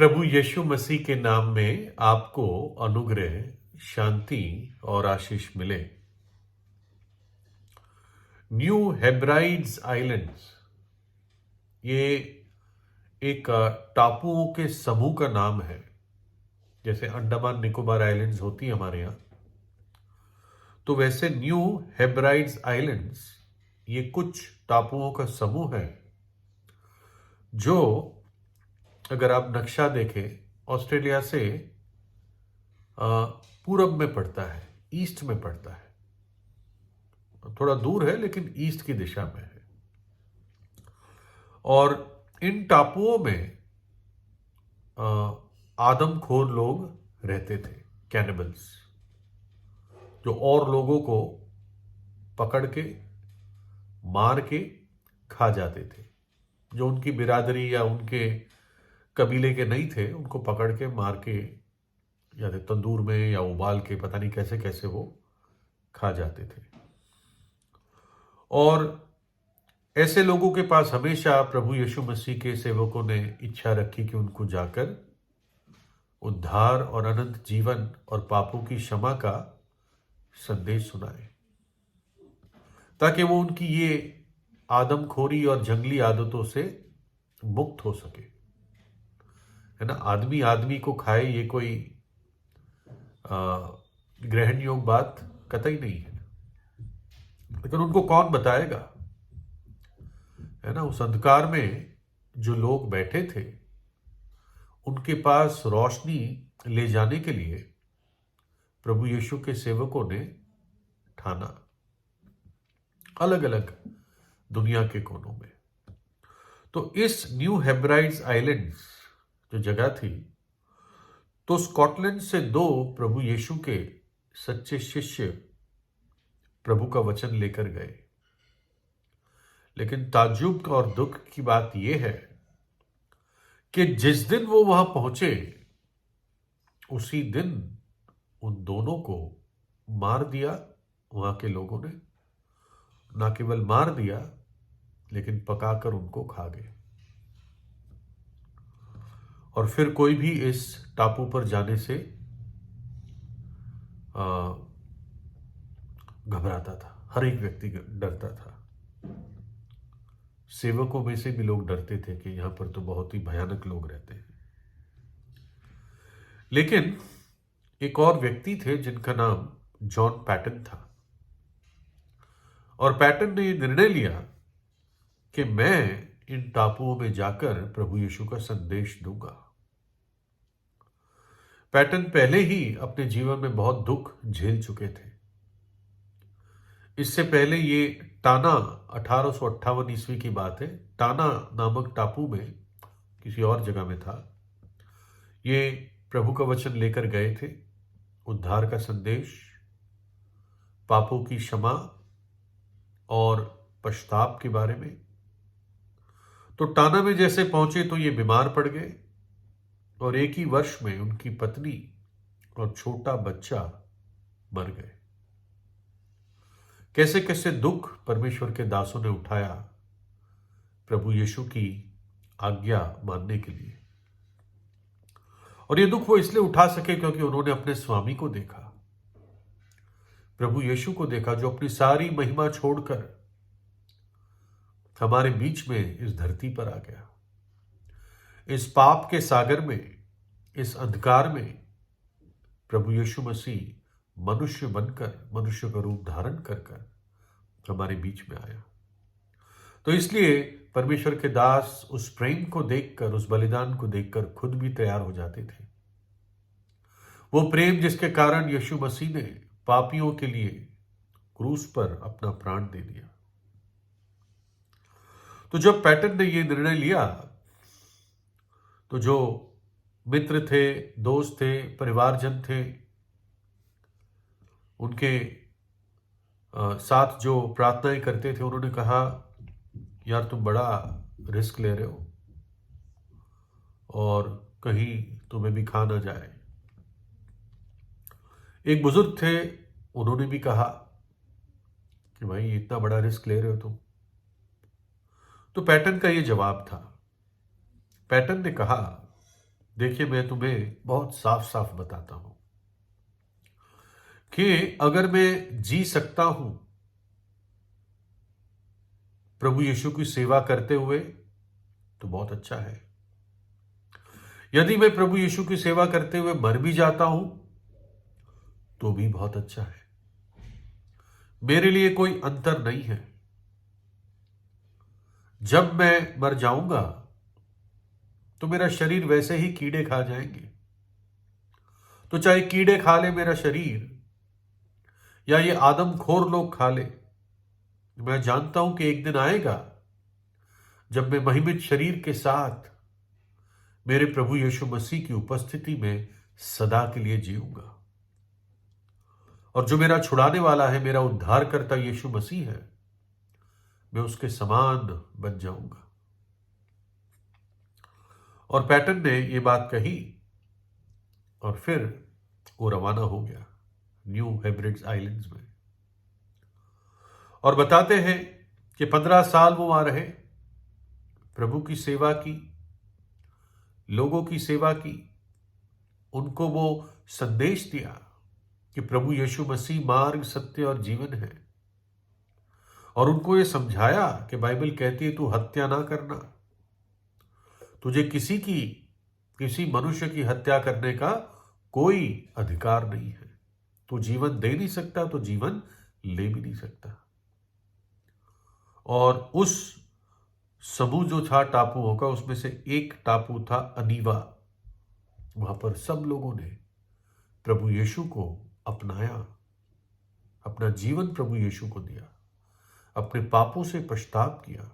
प्रभु यीशु मसीह के नाम में आपको अनुग्रह, शांति और आशीष मिले। न्यू हेब्राइड्स आइलैंड्स ये एक टापुओं के समूह का नाम है। जैसे अंडमान निकोबार आइलैंड्स होती है हमारे यहाँ, तो वैसे न्यू हेब्राइड्स आइलैंड्स ये कुछ टापुओं का समूह है जो, अगर आप नक्शा देखें, ऑस्ट्रेलिया से पूरब में पड़ता है, ईस्ट में पड़ता है। थोड़ा दूर है लेकिन ईस्ट की दिशा में है। और इन टापुओं में आदमखोर लोग रहते थे, कैनिबल्स, जो और लोगों को पकड़ के मार के खा जाते थे। जो उनकी बिरादरी या उनके कबीले के नहीं थे, उनको पकड़ के मार के या तो तंदूर में या उबाल के, पता नहीं कैसे कैसे वो खा जाते थे। और ऐसे लोगों के पास हमेशा प्रभु यीशु मसीह के सेवकों ने इच्छा रखी कि उनको जाकर उद्धार और अनंत जीवन और पापों की क्षमा का संदेश सुनाए, ताकि वो उनकी ये आदमखोरी और जंगली आदतों से मुक्त हो सके। है ना, आदमी आदमी को खाए, ये कोई ग्रहण योग्य बात कतई नहीं है। लेकिन उनको कौन बताएगा? है ना, उस अंधकार में जो लोग बैठे थे, उनके पास रोशनी ले जाने के लिए प्रभु यीशु के सेवकों ने ठाना, अलग अलग दुनिया के कोनों में। तो इस न्यू हेब्राइड्स आइलैंड्स जो जगह थी, तो स्कॉटलैंड से दो प्रभु यीशु के सच्चे शिष्य प्रभु का वचन लेकर गए। लेकिन ताज्जुब और दुख की बात यह है कि जिस दिन वो वहां पहुंचे, उसी दिन उन दोनों को मार दिया वहां के लोगों ने। ना केवल मार दिया, लेकिन पकाकर उनको खा गए। और फिर कोई भी इस टापू पर जाने से घबराता था। हर एक व्यक्ति डरता था। सेवकों में से भी लोग डरते थे कि यहां पर तो बहुत ही भयानक लोग रहते हैं। लेकिन एक और व्यक्ति थे जिनका नाम जॉन पैटन था। और पैटन ने यह निर्णय लिया कि मैं इन टापुओं में जाकर प्रभु यीशु का संदेश दूंगा। पैटन पहले ही अपने जीवन में बहुत दुख झेल चुके थे। इससे पहले ये टाना, 1858 ईस्वी की बात है, टाना नामक टापू में किसी और जगह में था, ये प्रभु का वचन लेकर गए थे, उद्धार का संदेश, पापों की क्षमा और पश्चाताप के बारे में। तो टाना में जैसे पहुंचे तो ये बीमार पड़ गए और एक ही वर्ष में उनकी पत्नी और छोटा बच्चा मर गए। कैसे कैसे दुख परमेश्वर के दासों ने उठाया प्रभु यीशु की आज्ञा मानने के लिए। और ये दुख वो इसलिए उठा सके क्योंकि उन्होंने अपने स्वामी को देखा, प्रभु यीशु को देखा, जो अपनी सारी महिमा छोड़कर हमारे बीच में इस धरती पर आ गया। इस पाप के सागर में, इस अंधकार में प्रभु यीशु मसीह मनुष्य बनकर, मनुष्य का रूप धारण कर हमारे बीच में आया। तो इसलिए परमेश्वर के दास उस प्रेम को देखकर, उस बलिदान को देखकर खुद भी तैयार हो जाते थे। वो प्रेम जिसके कारण यीशु मसीह ने पापियों के लिए क्रूस पर अपना प्राण दे दिया। तो जब पैटन ने यह निर्णय लिया, तो जो मित्र थे, दोस्त थे, परिवारजन थे, उनके साथ जो प्रार्थनाएं करते थे, उन्होंने कहा, यार तुम बड़ा रिस्क ले रहे हो और कहीं तुम्हें भी खा ना जाए। एक बुजुर्ग थे, उन्होंने भी कहा कि भाई इतना बड़ा रिस्क ले रहे हो तुम। तो पैटन का ये जवाब था। पैटन ने कहा देखिए, मैं तुम्हें बहुत साफ साफ बताता हूं कि अगर मैं जी सकता हूं प्रभु यीशु की सेवा करते हुए तो बहुत अच्छा है। यदि मैं प्रभु यीशु की सेवा करते हुए मर भी जाता हूं तो भी बहुत अच्छा है। मेरे लिए कोई अंतर नहीं है। जब मैं मर जाऊंगा तो मेरा शरीर वैसे ही कीड़े खा जाएंगे। तो चाहे कीड़े खा ले मेरा शरीर या ये आदमखोर लोग खा ले, मैं जानता हूं कि एक दिन आएगा जब मैं महिमित शरीर के साथ मेरे प्रभु यीशु मसीह की उपस्थिति में सदा के लिए जीऊंगा। और जो मेरा छुड़ाने वाला है, मेरा उद्धारकर्ता यीशु मसीह है, मैं उसके समान बन जाऊंगा। और पैटन ने ये बात कही और फिर वो रवाना हो गया न्यू हेब्रिड्स आइलैंड्स में। और बताते हैं कि 15 साल वो वहां रहे, प्रभु की सेवा की, लोगों की सेवा की, उनको वो संदेश दिया कि प्रभु यीशु मसीह मार्ग, सत्य और जीवन है। और उनको ये समझाया कि बाइबल कहती है तू हत्या ना करना, तुझे किसी मनुष्य की हत्या करने का कोई अधिकार नहीं है। तू जीवन दे नहीं सकता तो जीवन ले भी नहीं सकता। और उस समूह जो था टापुओं का, उसमें से एक टापू था अनीवा। वहां पर सब लोगों ने प्रभु यीशु को अपनाया, अपना जीवन प्रभु यीशु को दिया, अपने पापों से पछतावा किया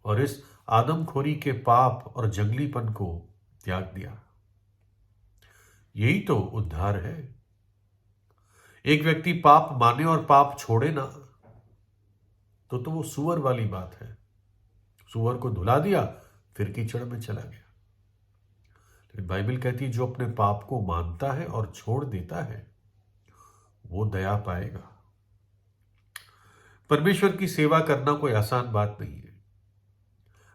और इस आदमखोरी के पाप और जंगलीपन को त्याग दिया। यही तो उद्धार है। एक व्यक्ति पाप माने और पाप छोड़े ना, तो वो सुअर वाली बात है। सुअर को धुला दिया, फिर कीचड़ में चला गया। लेकिन बाइबल कहती है जो अपने पाप को मानता है और छोड़ देता है वो दया पाएगा। परमेश्वर की सेवा करना कोई आसान बात नहीं है।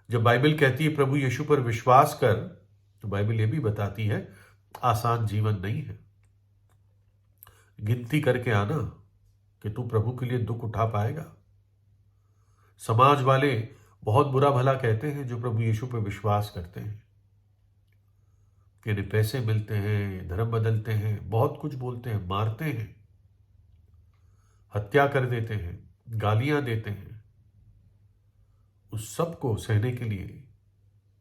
जब बाइबल कहती है प्रभु यीशु पर विश्वास कर, तो बाइबल ये भी बताती है आसान जीवन नहीं है। गिनती करके आना कि तू प्रभु के लिए दुख उठा पाएगा। समाज वाले बहुत बुरा भला कहते हैं जो प्रभु यीशु पर विश्वास करते हैं कि इन्हें पैसे मिलते हैं, धर्म बदलते हैं, बहुत कुछ बोलते हैं, मारते हैं, हत्या कर देते हैं, गालियां देते हैं। उस सब को सहने के लिए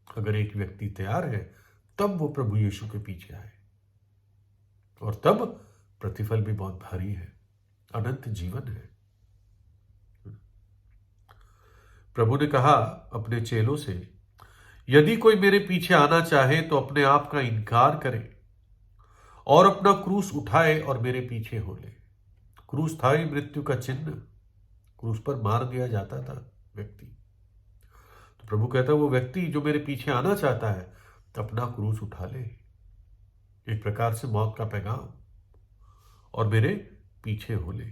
अगर एक व्यक्ति तैयार है तब वो प्रभु यीशु के पीछे आए, और तब प्रतिफल भी बहुत भारी है, अनंत जीवन है। प्रभु ने कहा अपने चेलों से, यदि कोई मेरे पीछे आना चाहे तो अपने आप का इनकार करे और अपना क्रूस उठाए और मेरे पीछे हो ले। क्रूस था ही मृत्यु का चिन्ह, क्रूस पर मार दिया जाता था व्यक्ति। तो प्रभु कहता है वो व्यक्ति जो मेरे पीछे आना चाहता है तो अपना क्रूस उठा ले, एक प्रकार से मौत का पैगाम, और मेरे पीछे हो ले।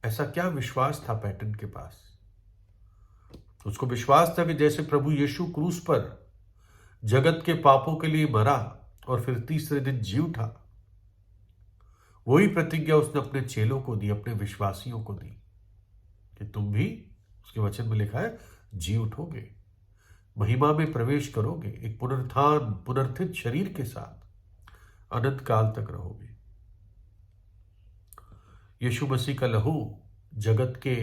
ऐसा क्या विश्वास था पैटन के पास? उसको विश्वास था कि जैसे प्रभु यीशु क्रूस पर जगत के पापों के लिए मरा और फिर तीसरे दिन जी उठा, वही प्रतिज्ञा उसने अपने चेलों को दी, अपने विश्वासियों को दी कि तुम भी, उसके वचन में लिखा है, जी उठोगे, महिमा में प्रवेश करोगे, एक पुनरुत्थान पुनर्थित शरीर के साथ अनंत काल तक रहोगे। यीशु मसीह का लहू जगत के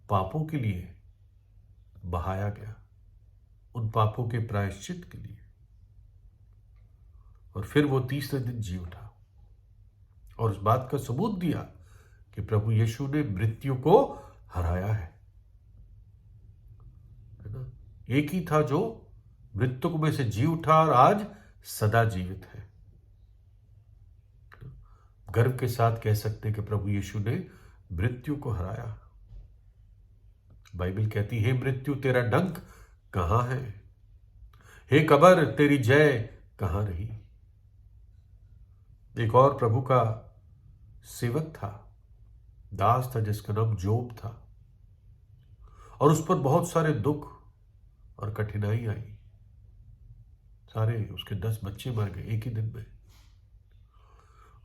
पापों के लिए बहाया गया, उन पापों के प्रायश्चित के लिए, और फिर वो तीसरे दिन जी उठा और उस बात का सबूत दिया कि प्रभु यीशु ने मृत्यु को हराया है ना। एक ही था जो मृत्यु में से जी उठा और आज सदा जीवित है। गर्व के साथ कह सकते हैं कि प्रभु यीशु ने मृत्यु को हराया। बाइबल कहती है, मृत्यु तेरा डंक कहां है, हे कब्र तेरी जय कहां रही। एक और प्रभु का सेवक था, दास था, जिसका नाम जोब था, और उस पर बहुत सारे दुख और कठिनाई आई। सारे उसके 10 बच्चे मर गए एक ही दिन में।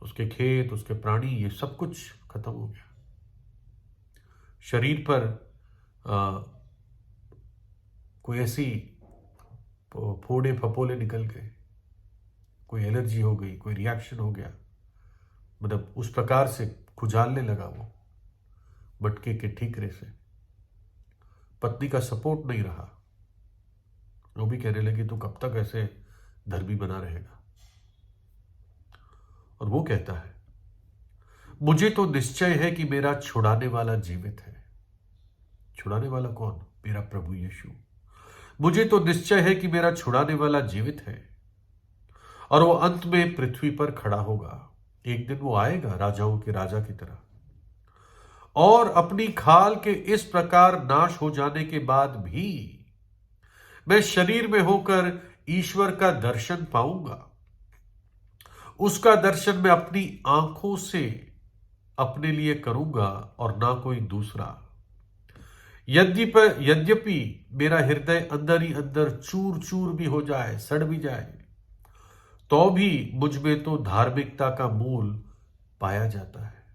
उसके खेत, उसके प्राणी, ये सब कुछ खत्म हो गया। शरीर पर कोई ऐसी फोड़े फपोले निकल गए, कोई एलर्जी हो गई, कोई रिएक्शन हो गया, मतलब उस प्रकार से खुजालने लगा वो मटके के ठीकरे से। पत्नी का सपोर्ट नहीं रहा, वो भी कहने लगी तू कब तक ऐसे धर्मी बना रहेगा। और वो कहता है मुझे तो निश्चय है कि मेरा छुड़ाने वाला जीवित है। छुड़ाने वाला कौन? मेरा प्रभु यीशु। मुझे तो निश्चय है कि मेरा छुड़ाने वाला जीवित है और वो अंत में पृथ्वी पर खड़ा होगा। एक दिन वो आएगा राजाओं के राजा की तरह, और अपनी खाल के इस प्रकार नाश हो जाने के बाद भी मैं शरीर में होकर ईश्वर का दर्शन पाऊंगा। उसका दर्शन मैं अपनी आंखों से अपने लिए करूंगा और ना कोई दूसरा। यद्यपि मेरा हृदय अंदर ही अंदर चूर चूर भी हो जाए, सड़ भी जाए, तो भी मुझ में तो धार्मिकता का मूल पाया जाता है।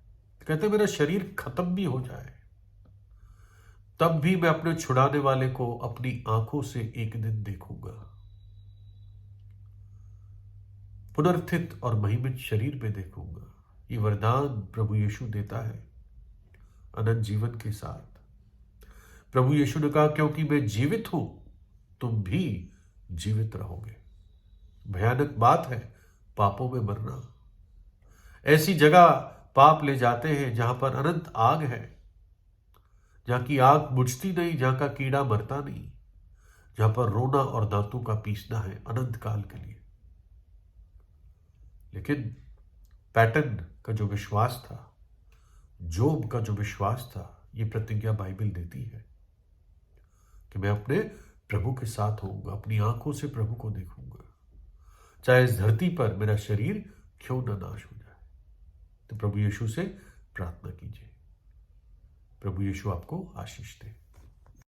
कहते मेरा शरीर खत्म भी हो जाए, तब भी मैं अपने छुड़ाने वाले को अपनी आंखों से एक दिन देखूंगा। पुनर्स्थित और महिमित शरीर में देखूंगा। ये वरदान प्रभु यीशु देता है अनंत जीवन के साथ। प्रभु यीशु ने कहा क्योंकि मैं जीवित हूं, तुम भी जीवित रहोगे। भयानक बात है पापों में मरना। ऐसी जगह पाप ले जाते हैं जहां पर अनंत आग है, जहां की आग बुझती नहीं, जहां का कीड़ा मरता नहीं, जहां पर रोना और दांतों का पीसना है अनंत काल के लिए। लेकिन पैटर्न का जो विश्वास था, जोब का जो विश्वास था, ये प्रतिज्ञा बाइबल देती है कि मैं अपने प्रभु के साथ होऊंगा, अपनी आंखों से प्रभु को देखूंगा, चाहे इस धरती पर मेरा शरीर क्यों न नाश हो जाए। तो प्रभु यीशु से प्रार्थना कीजिए। प्रभु यीशु आपको आशीष दे।